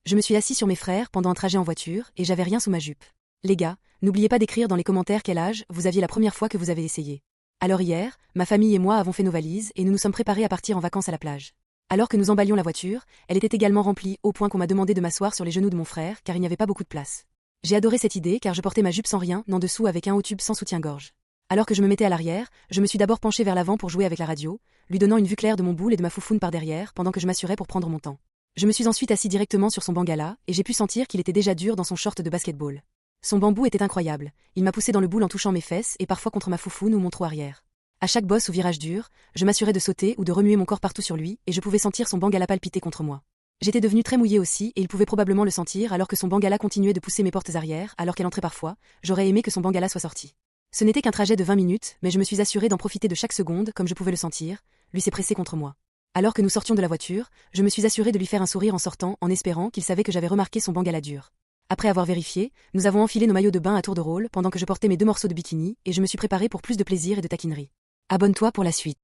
Je me suis assis sur mes frères pendant un trajet en voiture et j'avais rien sous ma jupe. Les gars, n'oubliez pas d'écrire dans les commentaires quel âge vous aviez la première fois que vous avez essayé. Alors hier, ma famille et moi avons fait nos valises et nous nous sommes préparés à partir en vacances à la plage. Alors que nous emballions la voiture, elle était également remplie au point qu'on m'a demandé de m'asseoir sur les genoux de mon frère car il n'y avait pas beaucoup de place. J'ai adoré cette idée car je portais ma jupe sans rien, n'en dessous avec un haut tube sans soutien-gorge. Alors que je me mettais à l'arrière, je me suis d'abord penché vers l'avant pour jouer avec la radio, lui donnant une vue claire de mon boule et de ma foufoune par derrière pendant que je m'assurais pour prendre mon temps. Je me suis ensuite assis directement sur son bangala et j'ai pu sentir qu'il était déjà dur dans son short de basketball. Son bambou était incroyable, il m'a poussé dans le boule en touchant mes fesses et parfois contre ma foufoune ou mon trou arrière. À chaque bosse ou virage dur, je m'assurais de sauter ou de remuer mon corps partout sur lui et je pouvais sentir son bangala palpiter contre moi. J'étais devenu très mouillé aussi et il pouvait probablement le sentir alors que son bangala continuait de pousser mes portes arrière alors qu'elle entrait parfois, j'aurais aimé que son bangala soit sorti. Ce n'était qu'un trajet de 20 minutes, mais je me suis assuré d'en profiter de chaque seconde comme je pouvais le sentir, lui s'est pressé contre moi. Alors que nous sortions de la voiture, je me suis assuré de lui faire un sourire en sortant en espérant qu'il savait que j'avais remarqué son bangala dur. Après avoir vérifié, nous avons enfilé nos maillots de bain à tour de rôle pendant que je portais mes 2 morceaux de bikini et je me suis préparé pour plus de plaisir et de taquinerie. Abonne-toi pour la suite.